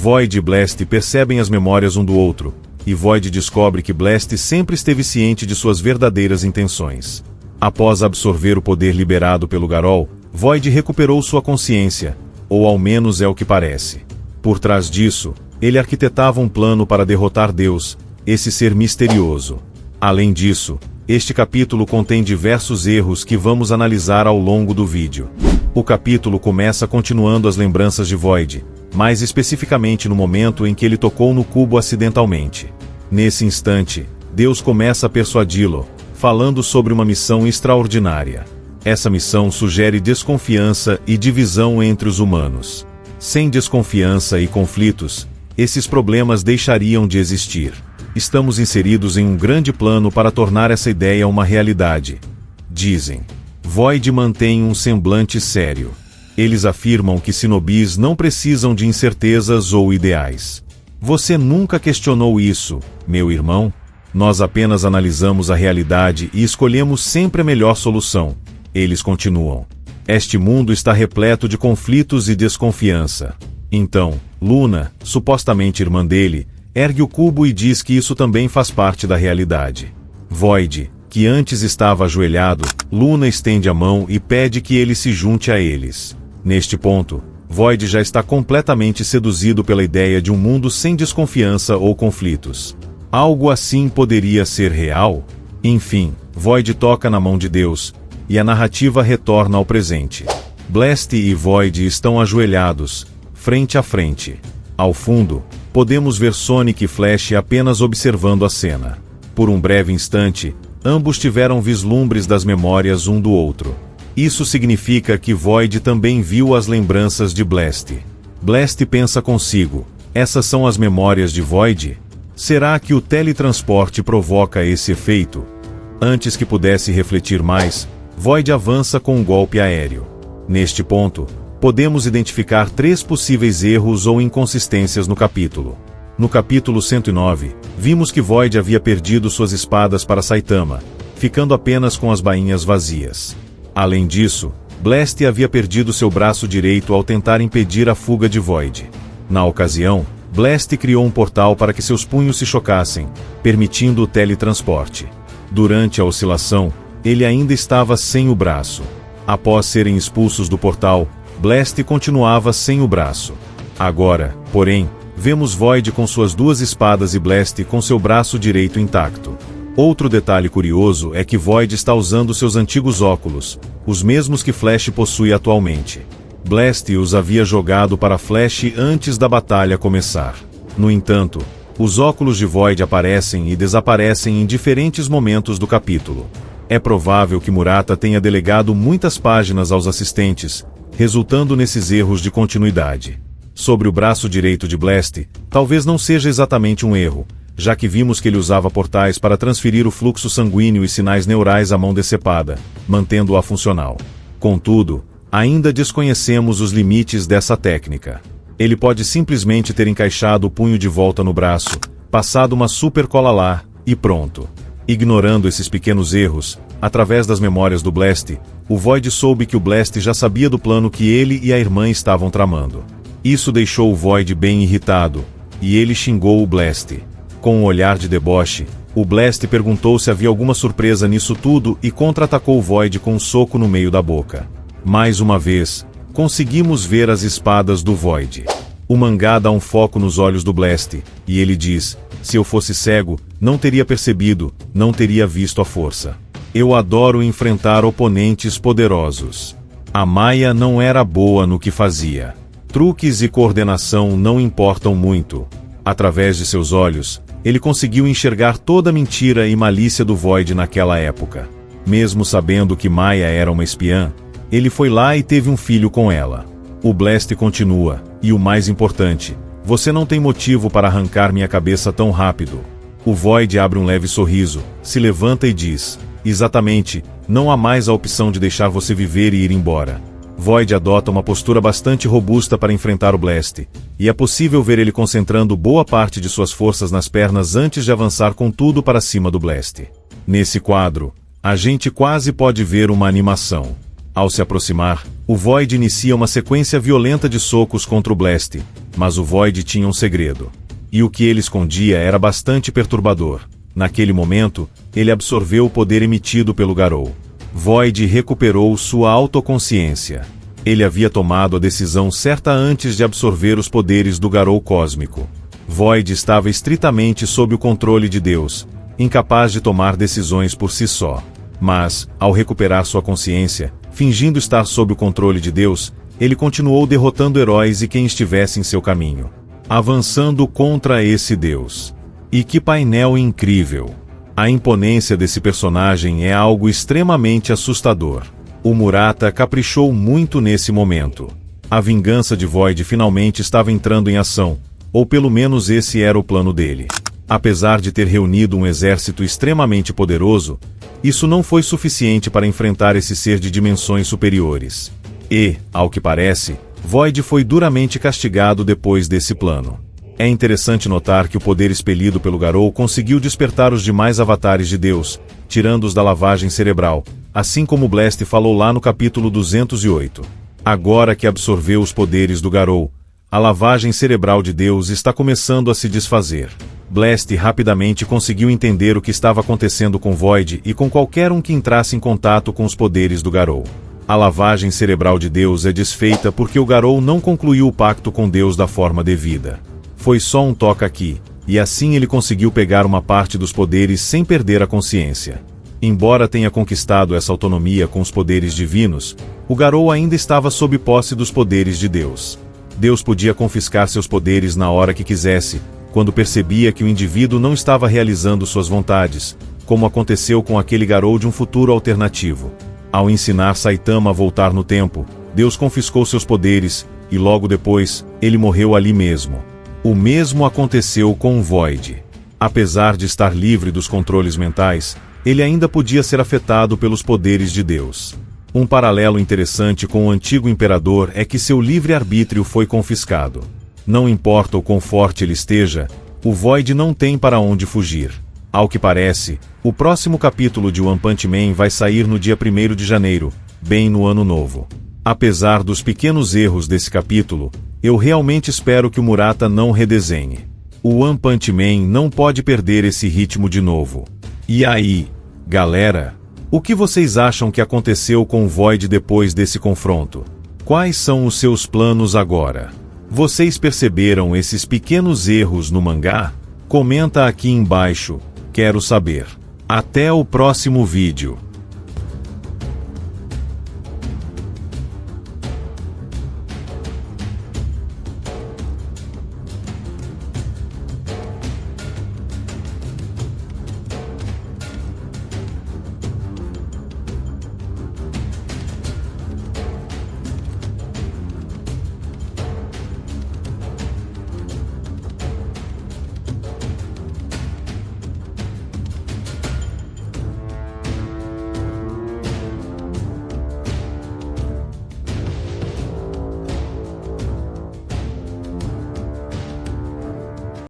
Void e Blast percebem as memórias um do outro, e Void descobre que Blast sempre esteve ciente de suas verdadeiras intenções. Após absorver o poder liberado pelo Garol, Void recuperou sua consciência, ou ao menos é o que parece. Por trás disso, ele arquitetava um plano para derrotar Deus, esse ser misterioso. Além disso, este capítulo contém diversos erros que vamos analisar ao longo do vídeo. O capítulo começa continuando as lembranças de Void, mais especificamente no momento em que ele tocou no cubo acidentalmente. Nesse instante, Deus começa a persuadi-lo, falando sobre uma missão extraordinária. Essa missão sugere desconfiança e divisão entre os humanos. Sem desconfiança e conflitos, esses problemas deixariam de existir. Estamos inseridos em um grande plano para tornar essa ideia uma realidade. Dizem. Void mantém um semblante sério. Eles afirmam que Sinobis não precisam de incertezas ou ideais. Você nunca questionou isso, meu irmão? Nós apenas analisamos a realidade e escolhemos sempre a melhor solução. Eles continuam. Este mundo está repleto de conflitos e desconfiança. Então, Luna, supostamente irmã dele, ergue o cubo e diz que isso também faz parte da realidade. Void, que antes estava ajoelhado, Luna estende a mão e pede que ele se junte a eles. Neste ponto, Void já está completamente seduzido pela ideia de um mundo sem desconfiança ou conflitos. Algo assim poderia ser real? Enfim, Void toca na mão de Deus, e a narrativa retorna ao presente. Blast e Void estão ajoelhados, frente a frente. Ao fundo, podemos ver Sonic e Flash apenas observando a cena. Por um breve instante, ambos tiveram vislumbres das memórias um do outro. Isso significa que Void também viu as lembranças de Blast. Blast pensa consigo, essas são as memórias de Void? Será que o teletransporte provoca esse efeito? Antes que pudesse refletir mais, Void avança com um golpe aéreo. Neste ponto, podemos identificar 3 possíveis erros ou inconsistências no capítulo. No capítulo 109, vimos que Void havia perdido suas espadas para Saitama, ficando apenas com as bainhas vazias. Além disso, Blast havia perdido seu braço direito ao tentar impedir a fuga de Void. Na ocasião, Blast criou um portal para que seus punhos se chocassem, permitindo o teletransporte. Durante a oscilação, ele ainda estava sem o braço. Após serem expulsos do portal, Blast continuava sem o braço. Agora, porém, vemos Void com suas 2 espadas e Blast com seu braço direito intacto. Outro detalhe curioso é que Void está usando seus antigos óculos, os mesmos que Flash possui atualmente. Blast os havia jogado para Flash antes da batalha começar. No entanto, os óculos de Void aparecem e desaparecem em diferentes momentos do capítulo. É provável que Murata tenha delegado muitas páginas aos assistentes, resultando nesses erros de continuidade. Sobre o braço direito de Blast, talvez não seja exatamente um erro, já que vimos que ele usava portais para transferir o fluxo sanguíneo e sinais neurais à mão decepada, mantendo-a funcional. Contudo, ainda desconhecemos os limites dessa técnica. Ele pode simplesmente ter encaixado o punho de volta no braço, passado uma super cola lá, e pronto. Ignorando esses pequenos erros, através das memórias do Blast, o Void soube que o Blast já sabia do plano que ele e a irmã estavam tramando. Isso deixou o Void bem irritado, e ele xingou o Blast. Com um olhar de deboche, o Blast perguntou se havia alguma surpresa nisso tudo e contra-atacou o Void com um soco no meio da boca. Mais uma vez, conseguimos ver as espadas do Void. O mangá dá um foco nos olhos do Blast, e ele diz, se eu fosse cego, não teria percebido, não teria visto a força. Eu adoro enfrentar oponentes poderosos. A Maya não era boa no que fazia. Truques e coordenação não importam muito. Através de seus olhos, ele conseguiu enxergar toda a mentira e malícia do Void naquela época. Mesmo sabendo que Maya era uma espiã, ele foi lá e teve um filho com ela. O Blast continua, e o mais importante, você não tem motivo para arrancar minha cabeça tão rápido. O Void abre um leve sorriso, se levanta e diz, exatamente, não há mais a opção de deixar você viver e ir embora. Void adota uma postura bastante robusta para enfrentar o Blast, e é possível ver ele concentrando boa parte de suas forças nas pernas antes de avançar com tudo para cima do Blast. Nesse quadro, a gente quase pode ver uma animação. Ao se aproximar, o Void inicia uma sequência violenta de socos contra o Blast, Mas o Void tinha um segredo. E o que ele escondia era bastante perturbador. Naquele momento, ele absorveu o poder emitido pelo Garou. Void recuperou sua autoconsciência. Ele havia tomado a decisão certa antes de absorver os poderes do Garou cósmico. Void estava estritamente sob o controle de Deus, incapaz de tomar decisões por si só. Mas, ao recuperar sua consciência, fingindo estar sob o controle de Deus, ele continuou derrotando heróis e quem estivesse em seu caminho, avançando contra esse Deus. E que painel incrível! A imponência desse personagem é algo extremamente assustador. O Murata caprichou muito nesse momento. A vingança de Void finalmente estava entrando em ação, ou pelo menos esse era o plano dele. Apesar de ter reunido um exército extremamente poderoso, isso não foi suficiente para enfrentar esse ser de dimensões superiores. E, ao que parece, Void foi duramente castigado depois desse plano. É interessante notar que o poder expelido pelo Garou conseguiu despertar os demais avatares de Deus, tirando-os da lavagem cerebral, assim como Blast falou lá no capítulo 208. Agora que absorveu os poderes do Garou, a lavagem cerebral de Deus está começando a se desfazer. Blast rapidamente conseguiu entender o que estava acontecendo com Void e com qualquer um que entrasse em contato com os poderes do Garou. A lavagem cerebral de Deus é desfeita porque o Garou não concluiu o pacto com Deus da forma devida. Foi só um toque aqui, e assim ele conseguiu pegar uma parte dos poderes sem perder a consciência. Embora tenha conquistado essa autonomia com os poderes divinos, o Garou ainda estava sob posse dos poderes de Deus. Deus podia confiscar seus poderes na hora que quisesse, quando percebia que o indivíduo não estava realizando suas vontades, como aconteceu com aquele Garou de um futuro alternativo. Ao ensinar Saitama a voltar no tempo, Deus confiscou seus poderes, e logo depois, ele morreu ali mesmo. O mesmo aconteceu com o Void. Apesar de estar livre dos controles mentais, ele ainda podia ser afetado pelos poderes de Deus. Um paralelo interessante com o antigo imperador é que seu livre-arbítrio foi confiscado. Não importa o quão forte ele esteja, o Void não tem para onde fugir. Ao que parece, o próximo capítulo de One Punch Man vai sair no dia 1º de janeiro, bem no ano novo. Apesar dos pequenos erros desse capítulo, eu realmente espero que o Murata não redesenhe. O One Punch Man não pode perder esse ritmo de novo. E aí, galera? O que vocês acham que aconteceu com o Void depois desse confronto? Quais são os seus planos agora? Vocês perceberam esses pequenos erros no mangá? Comenta aqui embaixo, quero saber. Até o próximo vídeo.